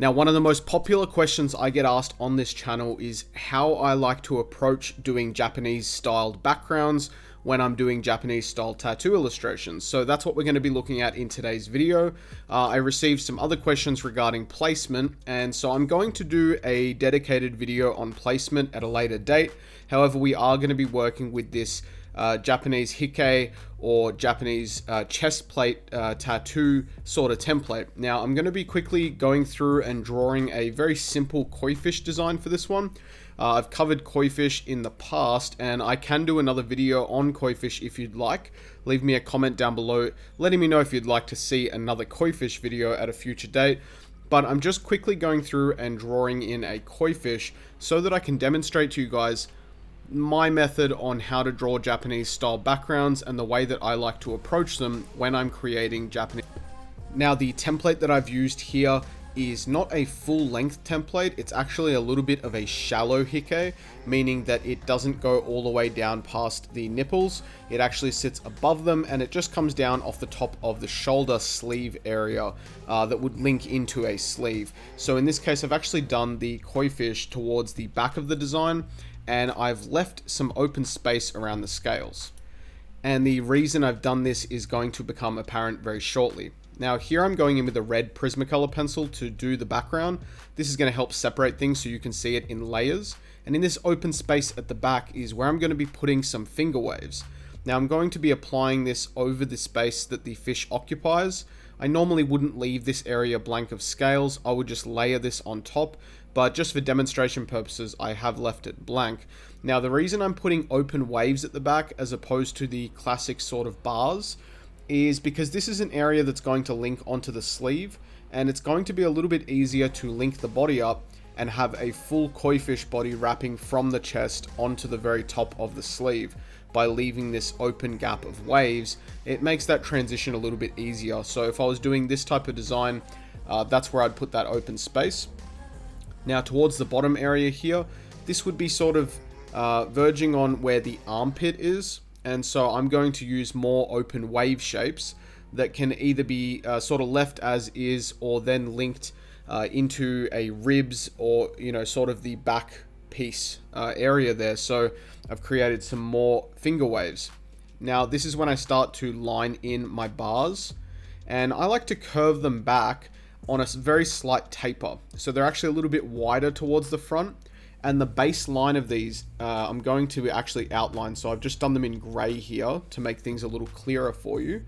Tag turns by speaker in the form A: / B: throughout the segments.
A: Now, one of the most popular questions I get asked on this channel is how I like to approach doing Japanese styled backgrounds when I'm doing Japanese style tattoo illustrations. So that's what we're going to be looking at in today's video. I received some other questions regarding placement, and so I'm going to do a dedicated video on placement at a later date. However, we are going to be working with this Japanese hike or Japanese chest plate tattoo sort of template. Now I'm going to be quickly going through and drawing a very simple koi fish design for this one. I've covered koi fish in the past, and I can do another video on koi fish if you'd like. Leave me a comment down below letting me know if you'd like to see another koi fish video at a future date. But I'm just quickly going through and drawing in a koi fish so that I can demonstrate to you guys my method on how to draw Japanese style backgrounds and the way that I like to approach them when I'm creating Japanese. Now, the template that I've used here is not a full length template. It's actually a little bit of a shallow hike, meaning that it doesn't go all the way down past the nipples. It actually sits above them, and it just comes down off the top of the shoulder sleeve area that would link into a sleeve. So in this case, I've actually done the koi fish towards the back of the design, and I've left some open space around the scales. And the reason I've done this is going to become apparent very shortly. Now here I'm going in with a red Prismacolor pencil to do the background. This is going to help separate things so you can see it in layers. And in this open space at the back is where I'm going to be putting some finger waves. Now I'm going to be applying this over the space that the fish occupies. I normally wouldn't leave this area blank of scales. I would just layer this on top, but just for demonstration purposes, I have left it blank. Now the reason I'm putting open waves at the back as opposed to the classic sort of bars is because this is an area that's going to link onto the sleeve, and it's going to be a little bit easier to link the body up and have a full koi fish body wrapping from the chest onto the very top of the sleeve. By leaving this open gap of waves, it makes that transition a little bit easier. So if I was doing this type of design, that's where I'd put that open space. Now towards the bottom area here, this would be sort of verging on where the armpit is. And so I'm going to use more open wave shapes that can either be sort of left as is or then linked into a ribs or, you know, sort of the back piece area there. So I've created some more finger waves. Now this is when I start to line in my bars, and I like to curve them back on a very slight taper. So they're actually a little bit wider towards the front. And the base line of these, I'm going to actually outline. So I've just done them in gray here to make things a little clearer for you.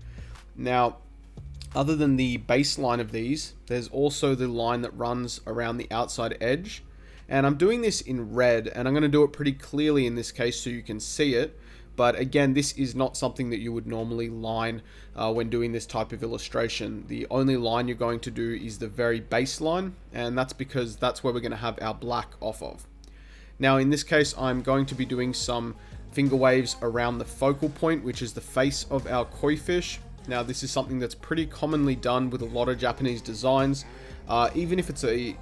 A: Now, other than the baseline of these, there's also the line that runs around the outside edge. And I'm doing this in red, and I'm going to do it pretty clearly in this case so you can see it. But again, this is not something that you would normally line when doing this type of illustration. The only line you're going to do is the very baseline, and that's because that's where we're going to have our black off of. Now in this case, I'm going to be doing some finger waves around the focal point, which is the face of our koi fish. Now this is something that's pretty commonly done with a lot of Japanese designs. Even if it's a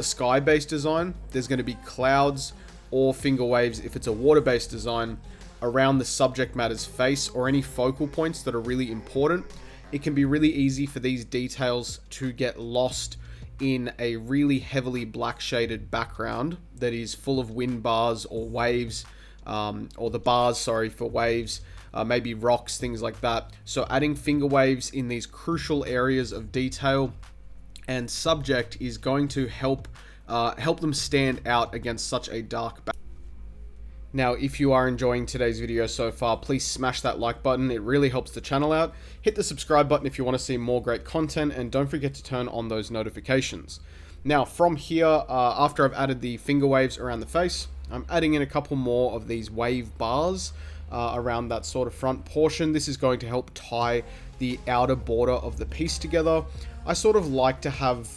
A: sky-based design, there's going to be clouds or finger waves if it's a water-based design around the subject matter's face or any focal points that are really important. It can be really easy for these details to get lost in a really heavily black shaded background that is full of wind bars or waves, or the bars, sorry, for waves, maybe rocks, things like that. So adding finger waves in these crucial areas of detail and subject is going to help them stand out against such a dark background. Now, if you are enjoying today's video so far, please smash that like button. It really helps the channel out. Hit the subscribe button if you want to see more great content, and don't forget to turn on those notifications. Now, from here, after I've added the finger waves around the face, I'm adding in a couple more of these wave bars around that sort of front portion. This is going to help tie the outer border of the piece together. I sort of like to have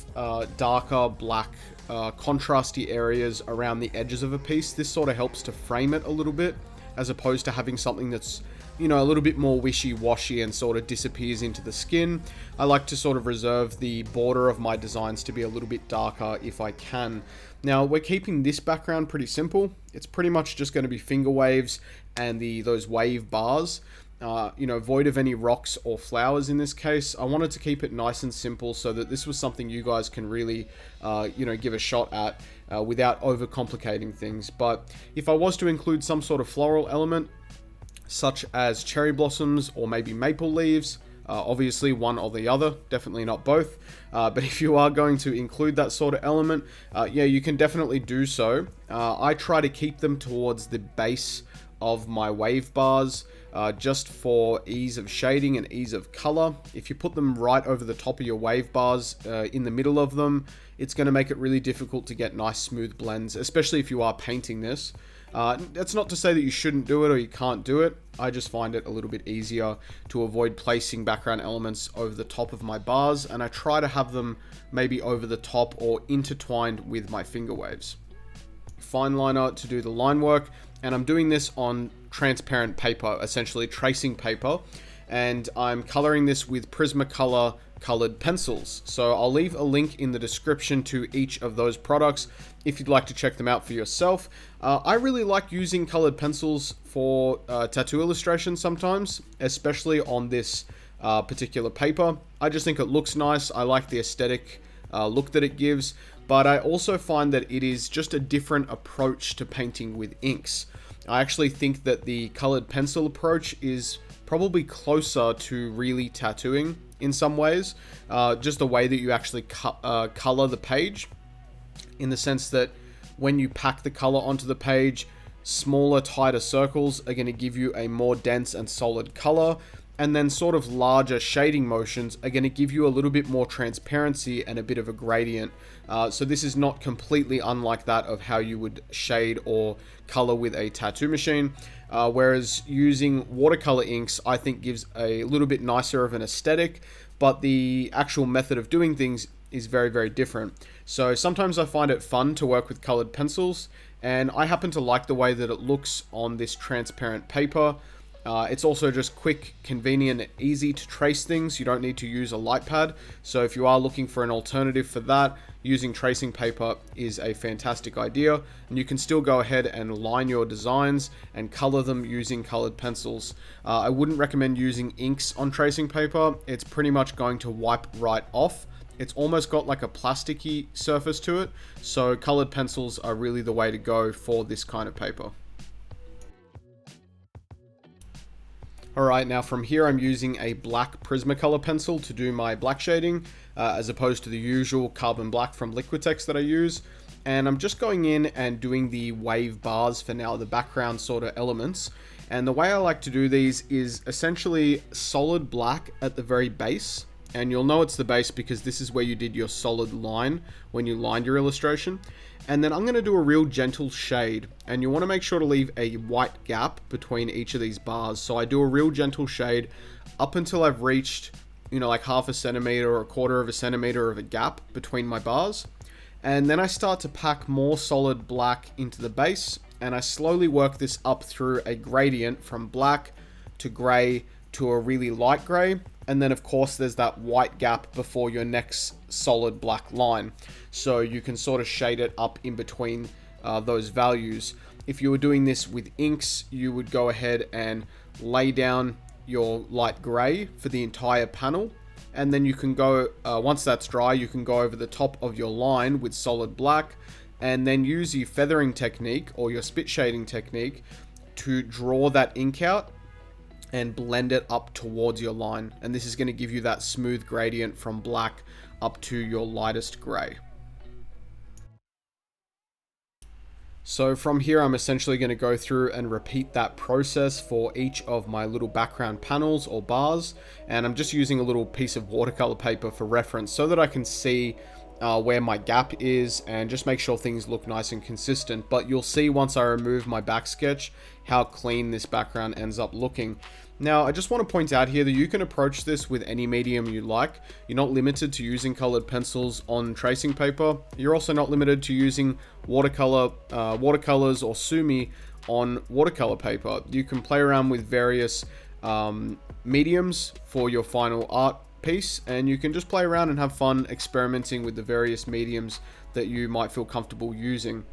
A: darker black contrasty areas around the edges of a piece. This sort of helps to frame it a little bit, as opposed to having something that's, you know, a little bit more wishy-washy and sort of disappears into the skin. I like to sort of reserve the border of my designs to be a little bit darker if I can. Now, we're keeping this background pretty simple. It's pretty much just going to be finger waves and those wave bars. void of any rocks or flowers in this case. I wanted to keep it nice and simple so that this was something you guys can really, give a shot at without overcomplicating things. But if I was to include some sort of floral element, such as cherry blossoms or maybe maple leaves, obviously one or the other, definitely not both. But if you are going to include that sort of element, you can definitely do so. I try to keep them towards the base of my wave bars, just for ease of shading and ease of color. If you put them right over the top of your wave bars, in the middle of them, it's going to make it really difficult to get nice smooth blends, especially if you are painting this. That's not to say that you shouldn't do it or you can't do it. I just find it a little bit easier to avoid placing background elements over the top of my bars, and I try to have them maybe over the top or intertwined with my finger waves. Fine liner to do the line work, and I'm doing this on transparent paper, essentially tracing paper, and I'm coloring this with Prismacolor colored pencils. So I'll leave a link in the description to each of those products if you'd like to check them out for yourself. I really like using colored pencils for tattoo illustrations sometimes, especially on this particular paper. I just think it looks nice. I like the aesthetic look that it gives, but I also find that it is just a different approach to painting with inks. I actually think that the colored pencil approach is probably closer to really tattooing in some ways. Just the way that you actually color the page, in the sense that when you pack the color onto the page, smaller, tighter circles are going to give you a more dense and solid color, and then sort of larger shading motions are going to give you a little bit more transparency and a bit of a gradient. So this is not completely unlike that of how you would shade or color with a tattoo machine. Whereas using watercolor inks, I think, gives a little bit nicer of an aesthetic, but the actual method of doing things is very, very different. So sometimes I find it fun to work with colored pencils, and I happen to like the way that it looks on this transparent paper. It's also just quick, convenient, and easy to trace things. You don't need to use a light pad. So if you are looking for an alternative for that, using tracing paper is a fantastic idea. And you can still go ahead and line your designs and color them using colored pencils. I wouldn't recommend using inks on tracing paper. It's pretty much going to wipe right off. It's almost got like a plasticky surface to it. So colored pencils are really the way to go for this kind of paper. Alright, now from here I'm using a black Prismacolor pencil to do my black shading, as opposed to the usual carbon black from Liquitex that I use. And I'm just going in and doing the wave bars for now, the background sort of elements. And the way I like to do these is essentially solid black at the very base. And you'll know it's the base because this is where you did your solid line when you lined your illustration. And then I'm going to do a real gentle shade, and you want to make sure to leave a white gap between each of these bars. So I do a real gentle shade up until I've reached, like half a centimeter or a quarter of a centimeter of a gap between my bars. And then I start to pack more solid black into the base, and I slowly work this up through a gradient from black to gray to a really light gray. And then of course there's that white gap before your next solid black line. So you can sort of shade it up in between those values. If you were doing this with inks, you would go ahead and lay down your light gray for the entire panel. And then you can go, once that's dry, you can go over the top of your line with solid black, and then use your feathering technique or your spit shading technique to draw that ink out and blend it up towards your line. And this is going to give you that smooth gradient from black up to your lightest gray. So from here, I'm essentially going to go through and repeat that process for each of my little background panels or bars. And I'm just using a little piece of watercolor paper for reference so that I can see where my gap is and just make sure things look nice and consistent. But you'll see once I remove my back sketch how clean this background ends up looking. Now, I just want to point out here that you can approach this with any medium you like. You're not limited to using colored pencils on tracing paper. You're also not limited to using watercolors or sumi on watercolor paper. You can play around with various mediums for your final art piece, and you can just play around and have fun experimenting with the various mediums that you might feel comfortable using.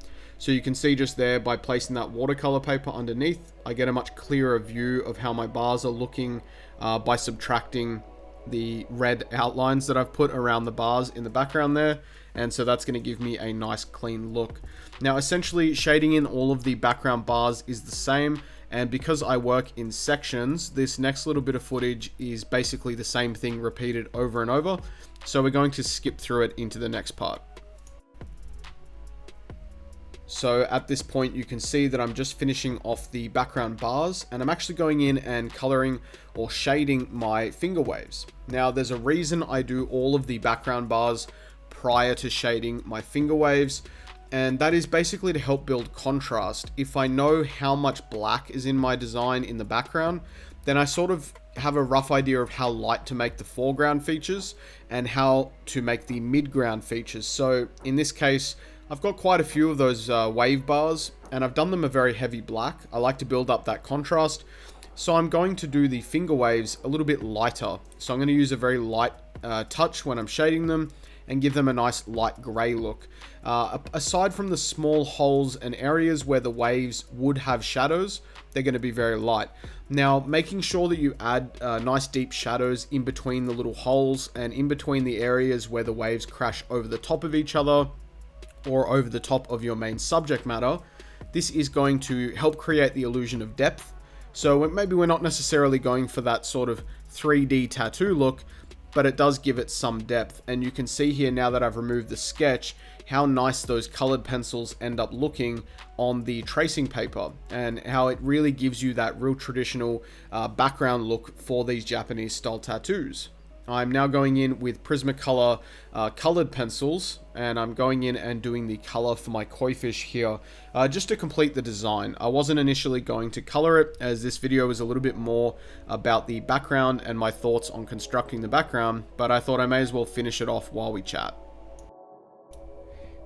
A: So you can see just there, by placing that watercolor paper underneath, I get a much clearer view of how my bars are looking by subtracting the red outlines that I've put around the bars in the background there. And so that's going to give me a nice clean look. Now essentially shading in all of the background bars is the same, and because I work in sections, this next little bit of footage is basically the same thing repeated over and over. So we're going to skip through it into the next part. So at this point you can see that I'm just finishing off the background bars, and I'm actually going in and coloring or shading my finger waves. Now there's a reason I do all of the background bars prior to shading my finger waves, and that is basically to help build contrast. If I know how much black is in my design in the background, then I sort of have a rough idea of how light to make the foreground features and how to make the midground features. So in this case, I've got quite a few of those wave bars, and I've done them a very heavy black. I like to build up that contrast. So I'm going to do the finger waves a little bit lighter. So I'm going to use a very light touch when I'm shading them and give them a nice light gray look. Aside from the small holes and areas where the waves would have shadows, they're going to be very light. Now, making sure that you add nice deep shadows in between the little holes and in between the areas where the waves crash over the top of each other or over the top of your main subject matter, this is going to help create the illusion of depth. So maybe we're not necessarily going for that sort of 3D tattoo look, but it does give it some depth. And you can see here, now that I've removed the sketch, how nice those colored pencils end up looking on the tracing paper, and how it really gives you that real traditional background look for these Japanese style tattoos. I'm now going in with Prismacolor colored pencils, and I'm going in and doing the color for my koi fish here just to complete the design. I wasn't initially going to color it, as this video is a little bit more about the background and my thoughts on constructing the background, but I thought I may as well finish it off while we chat.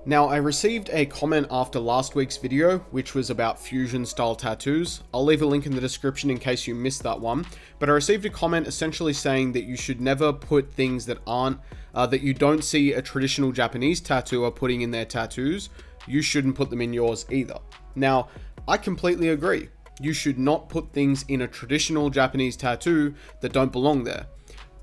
A: Now, I received a comment after last week's video, which was about fusion style tattoos. I'll leave a link in the description in case you missed that one. But I received a comment essentially saying that you should never put things that aren't, that you don't see a traditional Japanese tattooer putting in their tattoos. You shouldn't put them in yours either. Now, I completely agree. You should not put things in a traditional Japanese tattoo that don't belong there.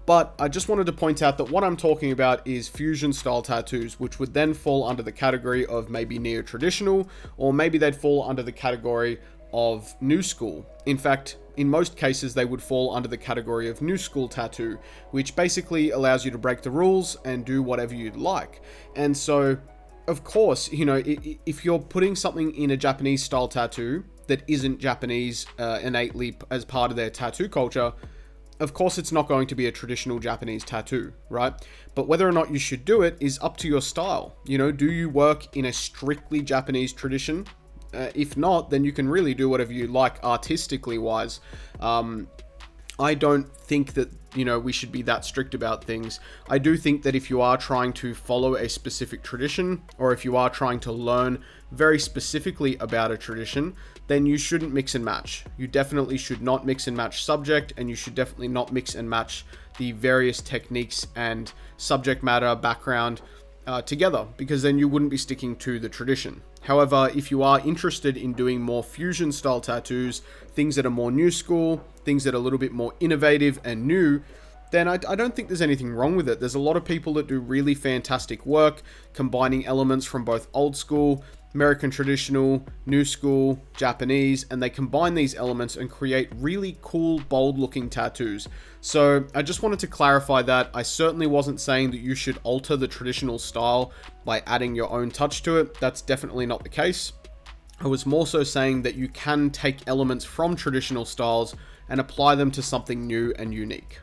A: But I just wanted to point out that what I'm talking about is fusion style tattoos, which would then fall under the category of maybe neo-traditional, or maybe they'd fall under the category of new school. In fact, in most cases, they would fall under the category of new school tattoo, which basically allows you to break the rules and do whatever you'd like. And so, of course, you know, if you're putting something in a Japanese style tattoo that isn't Japanese innately as part of their tattoo culture, of course it's not going to be a traditional Japanese tattoo, right? But whether or not you should do it is up to your style. You know, do you work in a strictly Japanese tradition? If not, then you can really do whatever you like artistically wise. I don't think that, you know, we should be that strict about things. I do think that if you are trying to follow a specific tradition, or if you are trying to learn very specifically about a tradition, then you shouldn't mix and match. You definitely should not mix and match subject, and you should definitely not mix and match the various techniques and subject matter background together, because then you wouldn't be sticking to the tradition. However, if you are interested in doing more fusion style tattoos, things that are more new school, things that are a little bit more innovative and new, then I don't think there's anything wrong with it. There's a lot of people that do really fantastic work combining elements from both old school, American traditional, new school, Japanese, and they combine these elements and create really cool, bold looking tattoos. So I just wanted to clarify that. I certainly wasn't saying that you should alter the traditional style by adding your own touch to it. That's definitely not the case. I was more so saying that you can take elements from traditional styles and apply them to something new and unique.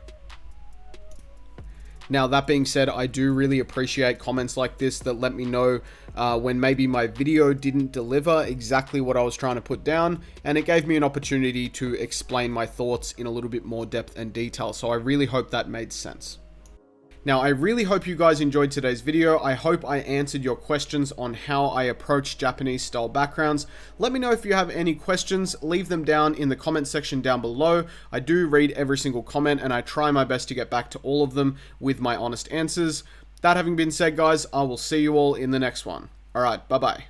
A: Now, that being said, I do really appreciate comments like this that let me know when maybe my video didn't deliver exactly what I was trying to put down, and it gave me an opportunity to explain my thoughts in a little bit more depth and detail. So I really hope that made sense. Now, I really hope you guys enjoyed today's video. I hope I answered your questions on how I approach Japanese style backgrounds. Let me know if you have any questions. Leave them down in the comment section down below. I do read every single comment, and I try my best to get back to all of them with my honest answers. That having been said, guys, I will see you all in the next one. All right, bye-bye.